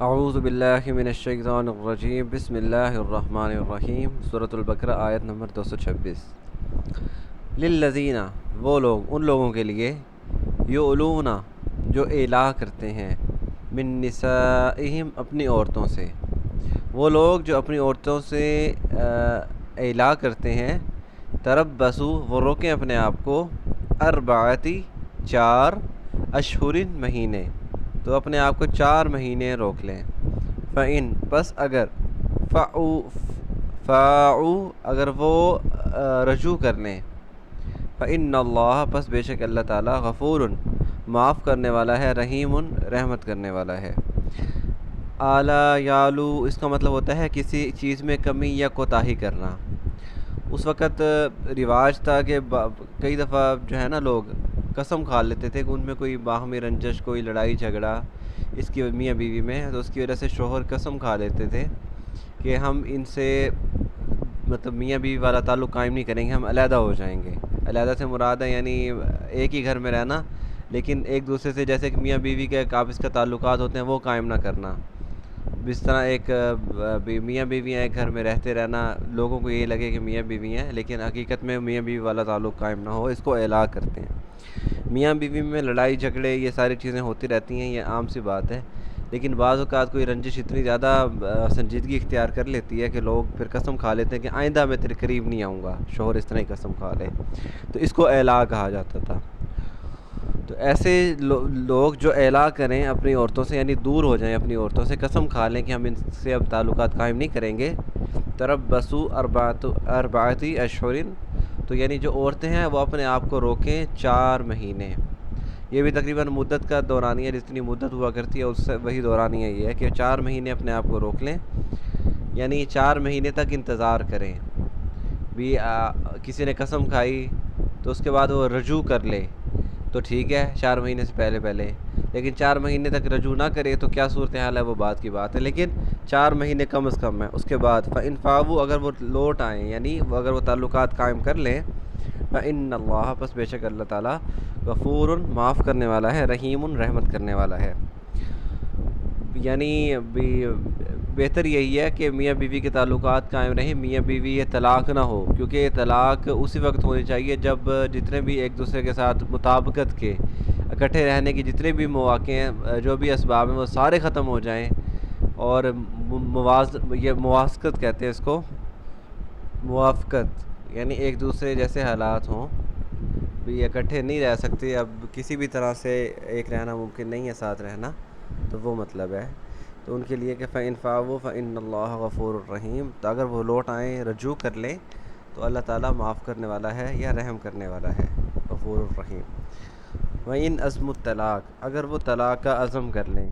اعوذ باللہ من الشیطان الرجیم بسم اللہ الرحمن الرحیم سورۃ البقرہ آیت نمبر 226۔ للذین، وہ لوگ، ان لوگوں کے لیے، یؤلون، جو اعلاء کرتے ہیں، من نسائہم، اپنی عورتوں سے، وہ لوگ جو اپنی عورتوں سے اعلاء کرتے ہیں، تربصوا، وہ روکیں اپنے آپ کو، اربعتی، 4 اشہرن، مہینے، تو اپنے آپ کو 4 مہینے روک لیں۔ فَإِن، پس اگر، فَاعُوا، اگر وہ رجوع کر لیں، فَإِنَّ اللَّهَ، پس بے شک اللہ تعالیٰ، غفور، معاف کرنے والا ہے، رحیم، رحمت کرنے والا ہے۔ اعلیٰ یالو، اس کا مطلب ہوتا ہے کسی چیز میں کمی یا کوتاہی کرنا۔ اس وقت رواج تھا کہ کئی دفعہ جو ہے نا لوگ قسم کھا لیتے تھے کہ ان میں کوئی باہمی رنجش، کوئی لڑائی جھگڑا اس کی میاں بیوی میں، تو اس کی وجہ سے شوہر قسم کھا لیتے تھے کہ ہم ان سے مطلب میاں بیوی والا تعلق قائم نہیں کریں گے، ہم علیحدہ ہو جائیں گے۔ علیحدہ سے مراد ہے یعنی ایک ہی گھر میں رہنا، لیکن ایک دوسرے سے جیسے کہ میاں بیوی کے آپس کا تعلقات ہوتے ہیں وہ قائم نہ کرنا۔ جس طرح ایک میاں بیوی ایک گھر میں رہتے رہنا، لوگوں کو یہ لگے کہ میاں بیوی ہیں لیکن حقیقت میں میاں بیوی والا تعلق قائم نہ ہو، اس کو اعلاء کرتے ہیں۔ میاں بیوی میں لڑائی جھگڑے یہ ساری چیزیں ہوتی رہتی ہیں، یہ عام سی بات ہے، لیکن بعض اوقات کوئی رنجش اتنی زیادہ سنجیدگی اختیار کر لیتی ہے کہ لوگ پھر قسم کھا لیتے ہیں کہ آئندہ میں تیرے قریب نہیں آؤں گا، شوہر اس طرح ہی قسم کھا لے، تو اس کو اعلاء کہا جاتا تھا۔ تو ایسے لوگ جو اعلاء کریں اپنی عورتوں سے، یعنی دور ہو جائیں اپنی عورتوں سے، قسم کھا لیں کہ ہم ان سے اب تعلقات قائم نہیں کریں گے، تربصوا اربعتی اشہرن، تو یعنی جو عورتیں ہیں وہ اپنے آپ کو روکیں 4 مہینے۔ یہ بھی تقریباً مدت کا دورانیہ، جتنی مدت ہوا کرتی ہے اس سے وہی دورانیہ یہ ہے کہ 4 مہینے اپنے آپ کو روک لیں، یعنی 4 مہینے تک انتظار کریں۔ بھی کسی نے قسم کھائی تو اس کے بعد وہ رجوع کر لے تو ٹھیک ہے 4 مہینے سے پہلے، لیکن 4 مہینے تک رجوع نہ کرے تو کیا صورتحال ہے وہ بات کی بات ہے، لیکن 4 مہینے کم از کم ہے۔ اس کے بعد فَإِن فَاءُوا، اگر وہ لوٹ آئیں، یعنی اگر وہ تعلقات قائم کر لیں، فَإِنَّ اللَّهَ، پس بے شک اللہ تعالیٰ، غفور، معاف کرنے والا ہے، رحیم، رحمت کرنے والا ہے۔ یعنی بہتر یہی ہے کہ میاں بیوی کے تعلقات قائم رہیں، میاں بیوی یہ طلاق نہ ہو، کیونکہ یہ طلاق اسی وقت ہونی چاہیے جب جتنے بھی ایک دوسرے کے ساتھ مطابقت کے، اکٹھے رہنے کے جتنے بھی مواقع ہیں، جو بھی اسباب ہیں وہ سارے ختم ہو جائیں، اور یہ موافقت کہتے ہیں اس کو، موافقت، یعنی ایک دوسرے جیسے حالات ہوں، بھی اکٹھے نہیں رہ سکتے، اب کسی بھی طرح سے ایک رہنا ممکن نہیں ہے ساتھ رہنا، تو وہ مطلب ہے۔ تو ان کے لیے کہ فَإِن فَاءُوا فَإِنَّ اللَّهَ غَفُورٌ رَحِيمٌ، تو اگر وہ لوٹ آئیں، رجوع کر لیں، تو اللہ تعالیٰ معاف کرنے والا ہے یا رحم کرنے والا ہے، غفور الرحیم۔ وَإِنْ عَزْمُ الطلاق، اگر وہ طلاق کا عزم کر لیں،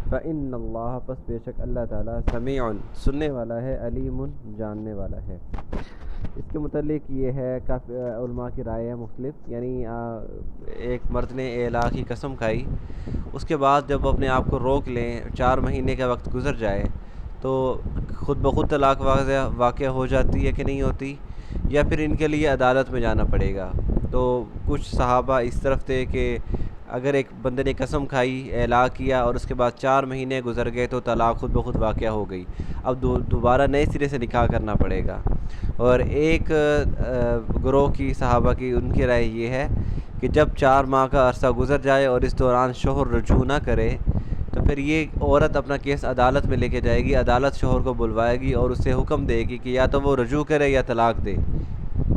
فَإِنَّ اللَّهَ، پس بے شک اللہ تعالیٰ، سمیع، سننے والا ہے، علیم، جاننے والا ہے۔ اس کے متعلق یہ ہے، کافی علماء کی رائے ہے مختلف، یعنی ایک مرد نے اعلاء کی قسم کھائی، اس کے بعد جب وہ اپنے آپ کو روک لیں، 4 مہینے کا وقت گزر جائے، تو خود بخود طلاق واقع ہو جاتی ہے کہ نہیں ہوتی، یا پھر ان کے لیے عدالت میں جانا پڑے گا۔ تو کچھ صحابہ اس طرف تھے کہ اگر ایک بندے نے قسم کھائی، اعلاء کیا، اور اس کے بعد 4 مہینے گزر گئے تو طلاق خود بخود واقع ہو گئی، اب دوبارہ نئے سرے سے نکاح کرنا پڑے گا۔ اور ایک گروہ کی صحابہ کی ان کی رائے یہ ہے کہ جب 4 ماہ کا عرصہ گزر جائے اور اس دوران شوہر رجوع نہ کرے، تو پھر یہ عورت اپنا کیس عدالت میں لے کے جائے گی، عدالت شوہر کو بلوائے گی اور اسے حکم دے گی کہ یا تو وہ رجوع کرے یا طلاق دے،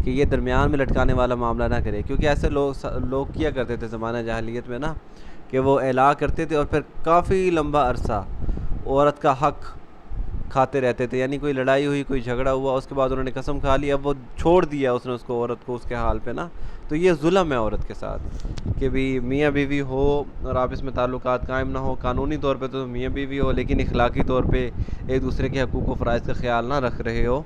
کہ یہ درمیان میں لٹکانے والا معاملہ نہ کرے، کیونکہ ایسے لوگ کیا کرتے تھے زمانہ جاہلیت میں نا، کہ وہ اعلاء کرتے تھے اور پھر کافی لمبا عرصہ عورت کا حق کھاتے رہتے تھے، یعنی کوئی لڑائی ہوئی، کوئی جھگڑا ہوا، اس کے بعد انہوں نے قسم کھا لی، اب وہ چھوڑ دیا اس نے اس کو، عورت کو، اس کے حال پہ نا، تو یہ ظلم ہے عورت کے ساتھ، کہ بھی میاں بیوی ہو اور آپس میں تعلقات قائم نہ ہو، قانونی طور پہ تو میاں بیوی ہو لیکن اخلاقی طور پہ ایک دوسرے کے حقوق و فرائض کا خیال نہ رکھ رہے ہو،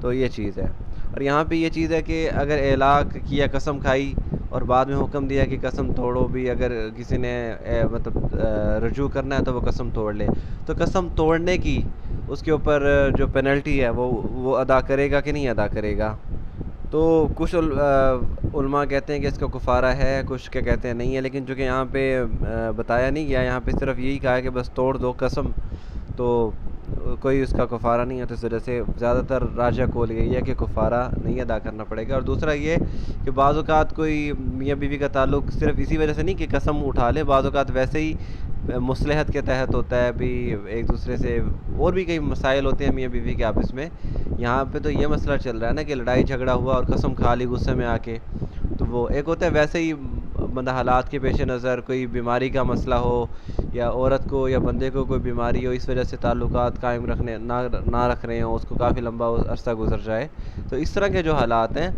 تو یہ چیز ہے۔ اور یہاں پہ یہ چیز ہے کہ اگر اعلاء کیا، قسم کھائی، اور بعد میں حکم دیا کہ قسم توڑو، بھی اگر کسی نے مطلب رجوع کرنا ہے تو وہ قسم توڑ لے، تو قسم توڑنے کی اس کے اوپر جو پینلٹی ہے وہ ادا کرے گا کہ نہیں ادا کرے گا؟ تو کچھ علماء کہتے ہیں کہ اس کا کفارہ ہے، کچھ کیا کہتے ہیں نہیں ہے، لیکن چونکہ یہاں پہ بتایا نہیں گیا، یہاں پہ صرف یہی کہا ہے کہ بس توڑ دو قسم، تو کوئی اس کا کفارہ نہیں ہے، تو اس وجہ سے زیادہ تر راجہ قول یہی ہے کہ کفارہ نہیں ادا کرنا پڑے گا۔ اور دوسرا یہ کہ بعض اوقات کوئی میاں بیوی کا تعلق صرف اسی وجہ سے نہیں کہ قسم اٹھا لے، بعض اوقات ویسے ہی مصلحت کے تحت ہوتا ہے بھی، ایک دوسرے سے اور بھی کئی مسائل ہوتے ہیں میاں بیوی کے آپس میں۔ یہاں پہ تو یہ مسئلہ چل رہا ہے نا کہ لڑائی جھگڑا ہوا اور قسم کھا لی غصے میں آ کے، تو وہ ایک ہوتا ہے ویسے ہی بندہ حالات کے پیش نظر کوئی بیماری کا مسئلہ ہو، یا عورت کو یا بندے کو کوئی بیماری ہو، اس وجہ سے تعلقات قائم رکھنے نہ رکھ رہے ہوں، اس کو کافی لمبا عرصہ گزر جائے، تو اس طرح کے جو حالات ہیں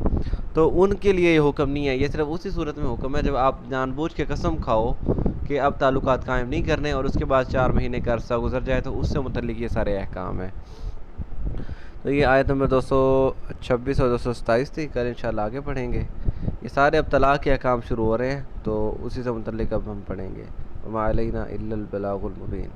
تو ان کے لیے یہ حکم نہیں ہے، یہ صرف اسی صورت میں حکم ہے جب آپ جان بوجھ کے قسم کھاؤ کہ اب تعلقات قائم نہیں کرنے، اور اس کے بعد 4 مہینے کا عرصہ گزر جائے، تو اس سے متعلق یہ سارے احکام ہیں۔ تو یہ آیت نمبر 226 اور 227 تھی، کل انشاءاللہ آگے پڑھیں گے۔ یہ سارے اب طلاق کے احکام شروع ہو رہے ہیں، تو اسی سے متعلق اب ہم پڑھیں گے۔ وما علینا الا البلاغ المبین۔